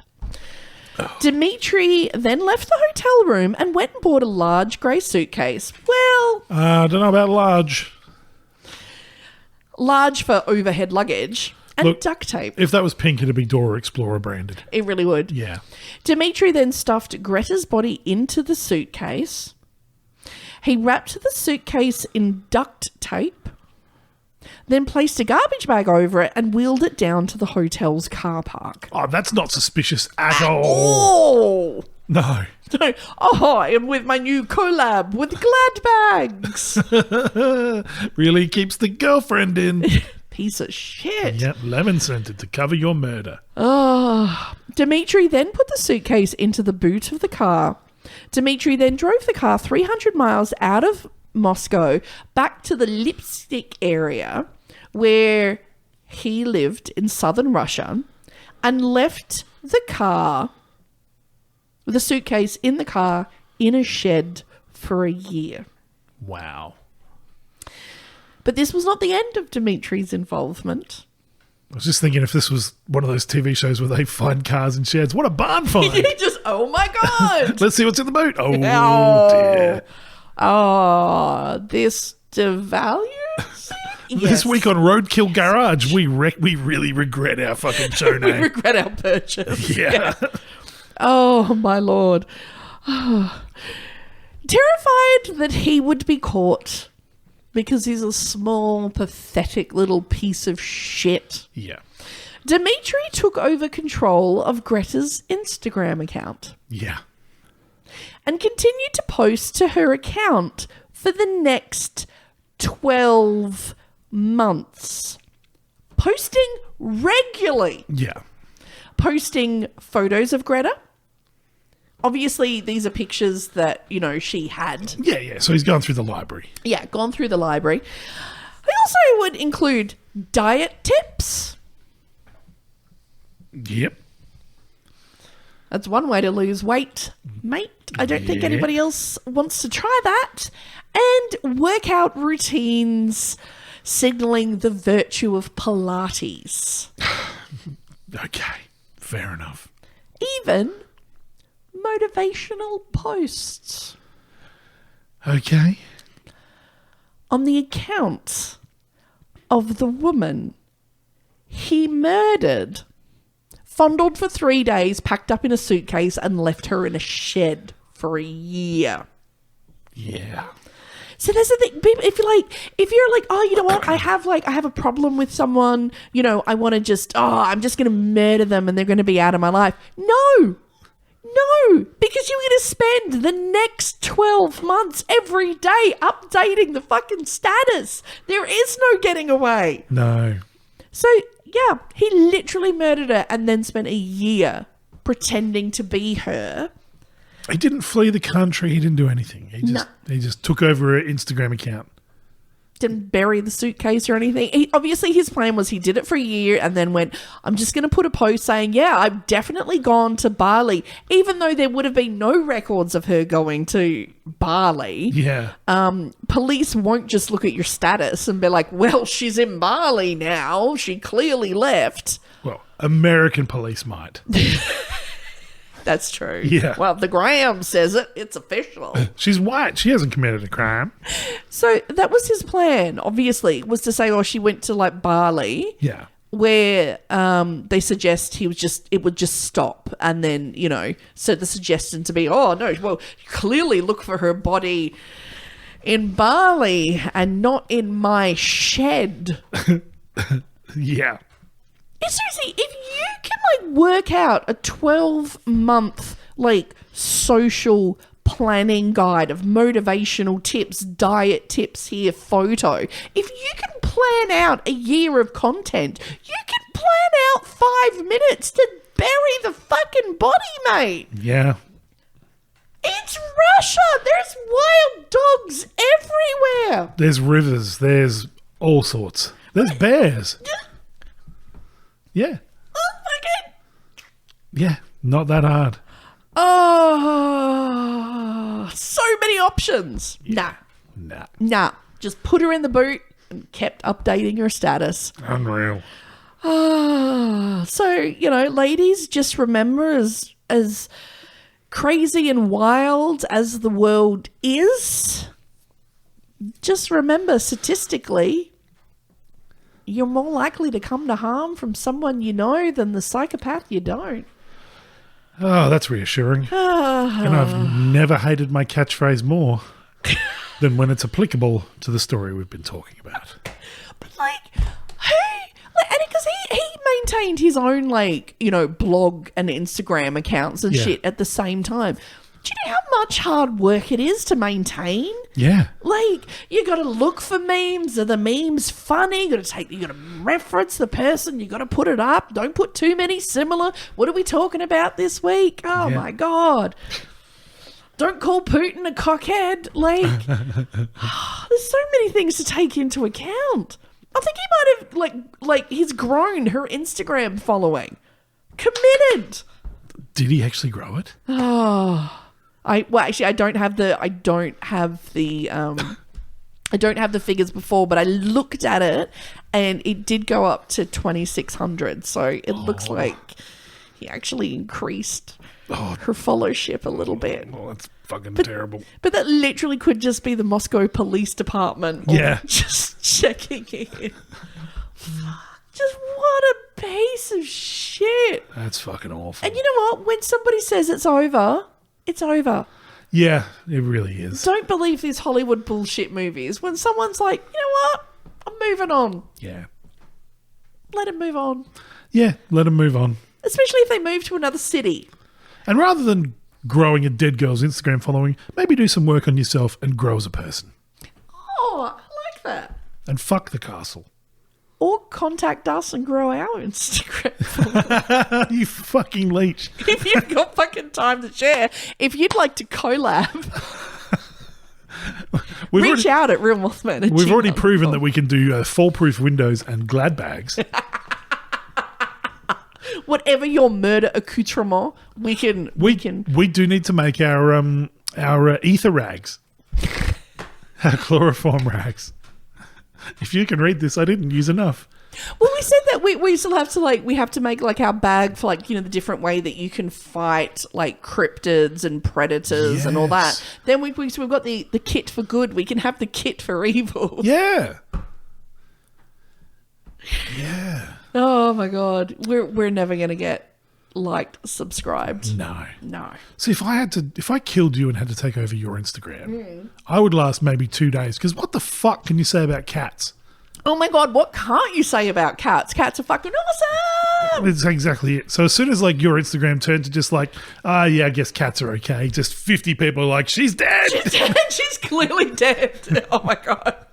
Oh. Dmitry then left the hotel room and went and bought a large grey suitcase. Well... I don't know about large. Large for overhead luggage and duct tape. If that was pink, it'd be Dora Explorer branded. It really would. Yeah. Dmitry then stuffed Greta's body into the suitcase. He wrapped the suitcase in duct tape, then placed a garbage bag over it and wheeled it down to the hotel's car park. Oh, that's not suspicious at all. Oh! No. Oh, I am with my new collab with Glad bags. Really keeps the girlfriend in. Piece of shit. Yep, lemon scented to cover your murder. Oh. Dmitry then put the suitcase into the boot of the car. Dmitry then drove the car 300 miles out of Moscow back to the Lipstick area where he lived in southern Russia and left the car, the suitcase in the car, in a shed for a year. Wow. But this was not the end of Dmitry's involvement. I was just thinking if this was one of those TV shows where they find cars in sheds. What a barn find. Oh my God. Let's see what's in the boot. Oh, dear. Oh, this devalues? This week on Roadkill Garage, we really regret our fucking show name. We regret our purchase. Yeah. Oh, my Lord. Terrified that he would be caught because he's a small, pathetic little piece of shit. Yeah. Dimitri took over control of Gretta's Instagram account Yeah. and continued to post to her account for the next 12 months. Posting regularly. Yeah. Posting photos of Greta. Obviously, these are pictures that, she had. Yeah. So he's gone through the library. Yeah, gone through the library. He also would include diet tips. Yep. That's one way to lose weight, mate. I don't think anybody else wants to try that. And workout routines signaling the virtue of Pilates. Okay. Fair enough. Even motivational posts. Okay. On the account of the woman he murdered, fondled for 3 days, packed up in a suitcase and left her in a shed for a year. Yeah. So there's the thing, people, if you're like, oh, you know what, I have a problem with someone, I want to just, I'm just going to murder them and they're going to be out of my life. No, because you're going to spend the next 12 months every day updating the fucking status. There is no getting away. No. So, yeah, he literally murdered her and then spent a year pretending to be her. He didn't flee the country. He didn't do anything. He just took over an Instagram account. Didn't bury the suitcase or anything. Obviously, his plan was he did it for a year and then went, I'm just going to put a post saying, yeah, I've definitely gone to Bali, even though there would have been no records of her going to Bali. Yeah. Police won't just look at your status and be like, well, she's in Bali now. She clearly left. Well, American police might. That's true. Yeah. Well, the Graham says it. It's official. She's white. She hasn't committed a crime. So that was his plan, obviously, was to say, oh, she went to like Bali. Yeah. Where they suggest it would just stop. And then, so the suggestion to be, oh, no, well, clearly look for her body in Bali and not in my shed. Yeah. Seriously, if you can work out a 12-month social planning guide of motivational tips, diet tips here, photo. If you can plan out a year of content, you can plan out 5 minutes to bury the fucking body, mate. Yeah. It's Russia. There's wild dogs everywhere. There's rivers. There's all sorts. There's bears. Yeah. Yeah. Not that hard. Oh, so many options. Yeah. Nah. Just put her in the boot and kept updating her status. Unreal. So, ladies, just remember as crazy and wild as the world is, just remember statistically, you're more likely to come to harm from someone you know than the psychopath you don't. Oh, that's reassuring. And I've never hated my catchphrase more than when it's applicable to the story we've been talking about. But because he maintained his own blog and Instagram accounts and shit at the same time. Do you know how much hard work it is to maintain? Yeah. You got to look for memes. Are the memes funny? You got to reference the person. You got to put it up. Don't put too many similar. What are we talking about this week? Oh my God. Don't call Putin a cockhead. There's so many things to take into account. I think he might have he's grown her Instagram following. Committed. Did he actually grow it? Oh. I don't have the figures before, but I looked at it and it did go up to 2,600. So it looks like he actually increased her followership a little bit. Oh, that's fucking terrible. But that literally could just be the Moscow Police Department. Just checking in. Just what a piece of shit. That's fucking awful. And you know what? When somebody says it's over, it's over. Yeah, it really is. Don't believe these Hollywood bullshit movies when someone's like, you know what? I'm moving on. Yeah. let them move on. Yeah, let them move on. Especially if they move to another city. And rather than growing a dead girl's Instagram following, maybe do some work on yourself and grow as a person. Oh, I like that. And fuck the castle. Or contact us and grow our Instagram. You fucking leech. If you've got fucking time to share, if you'd like to collab, reach out at Real Mothman. We've already proven that we can do foolproof windows and glad bags. Whatever your murder accoutrement, we can. We do need to make our ether rags, our chloroform rags. If you can read this, I didn't use enough. Well, we said that we still have to we have to make like our bag for the different way that you can fight like cryptids and predators and all that. Yes. Then we've got the kit for good. We can have the kit for evil. Yeah. Yeah. Oh my God, we're never gonna get liked, subscribed. No. So if I killed you and had to take over your Instagram, I would last maybe 2 days. Because what the fuck can you say about cats? Oh my God, what can't you say about cats? Cats are fucking awesome. That's exactly it. So as soon as your Instagram turned to just yeah, I guess cats are okay. Just 50 people are like, she's dead. She's dead. She's clearly dead. Oh my God.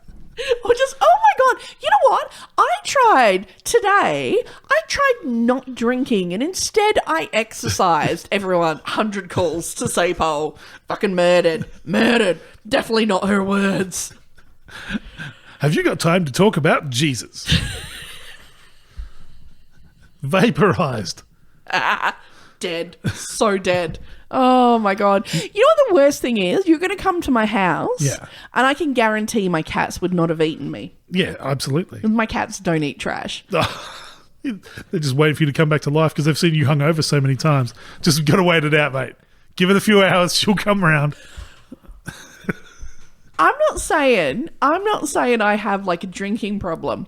Or just, oh my God, you know what? I tried not drinking and instead I exercised. Everyone, 100 calls to say Pole. Fucking murdered. Definitely not her words. Have you got time to talk about Jesus? Vaporized. Dead. So dead. Oh my God. You know what the worst thing is? You're going to come to my house. Yeah. And I can guarantee my cats would not have eaten me. Yeah, absolutely. My cats don't eat trash. They're just waiting for you to come back to life because they've seen you hungover so many times. Just got to wait it out, mate. Give it a few hours. She'll come around. I'm not saying I have like a drinking problem.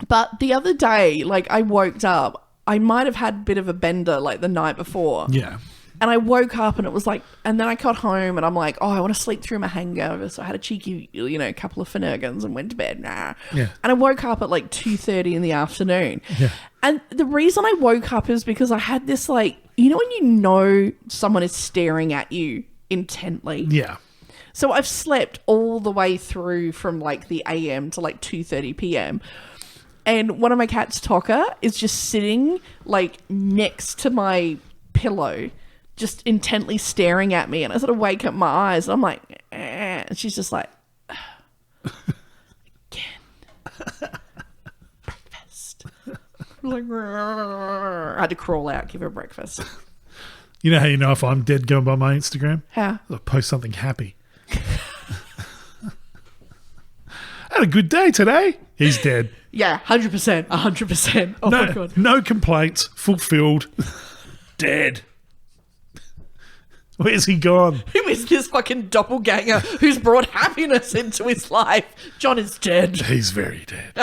But the other day, I woke up. I might have had a bit of a bender the night before. Yeah. And I woke up and it was and then I got home and I'm like, oh, I want to sleep through my hangover. So I had a cheeky, couple of Finnegan's and went to bed. Nah. Yeah. And I woke up at 2:30 in the afternoon. Yeah. And the reason I woke up is because I had this when you know someone is staring at you intently. Yeah. So I've slept all the way through from the AM to 2:30 PM. And one of my cats, Tocker, is just sitting next to my pillow, just intently staring at me. And I sort of wake up my eyes and I'm like, eh. And she's just like, again, breakfast. I had to crawl out, give her breakfast. You know how you know if I'm dead going by my Instagram? How? I'll post something happy. Had a good day today. He's dead. Yeah, 100%. 100%. Oh my God. No complaints. Fulfilled. Dead. Where's he gone? Who is this fucking doppelganger who's brought happiness into his life? John is dead. He's very dead.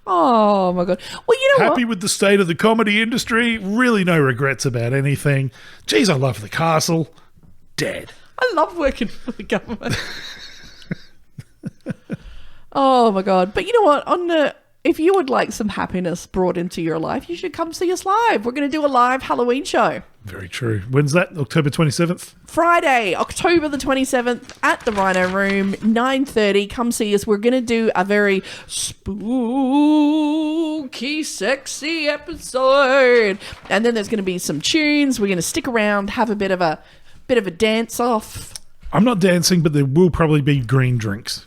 Oh my God. Well, you know Happy with the state of the comedy industry. Really no regrets about anything. Geez, I love the castle. Dead. I love working for the government. Oh my God. But you know what? If you would like some happiness brought into your life, you should come see us live. We're going to do a live Halloween show. Very true. When's that? October 27th? Friday, October the 27th at the Rhino Room, 9:30. Come see us. We're going to do a very spooky, sexy episode. And then there's going to be some tunes. We're going to stick around, have a bit of a dance off. I'm not dancing, but there will probably be green drinks.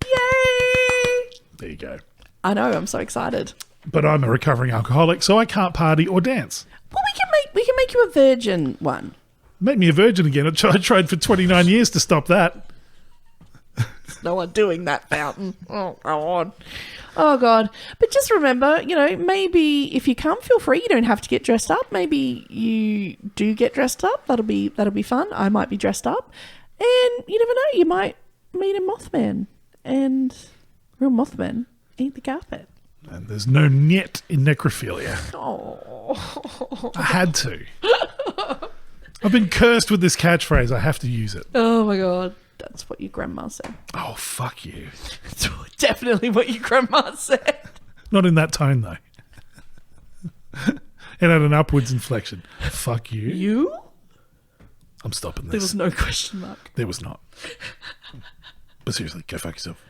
Yay! There you go. I know, I'm so excited. But I'm a recovering alcoholic, so I can't party or dance. Well, we can make you a virgin one. Make me a virgin again. I tried for 29 years to stop that. No one doing that, Fountain. Oh, God. Oh, God. But just remember, maybe if you come, feel free. You don't have to get dressed up. Maybe you do get dressed up. That'll be fun. I might be dressed up. And you never know, you might meet a Mothman. And real Mothman eat the carpet. And there's no net in necrophilia. Oh. I had to. I've been cursed with this catchphrase. I have to use it. Oh, my God. That's what your grandma said. Oh, fuck you. It's definitely what your grandma said. Not in that tone, though. It had an upwards inflection. Fuck you. You? I'm stopping this. There was no question mark. There was not. But seriously, go fuck yourself.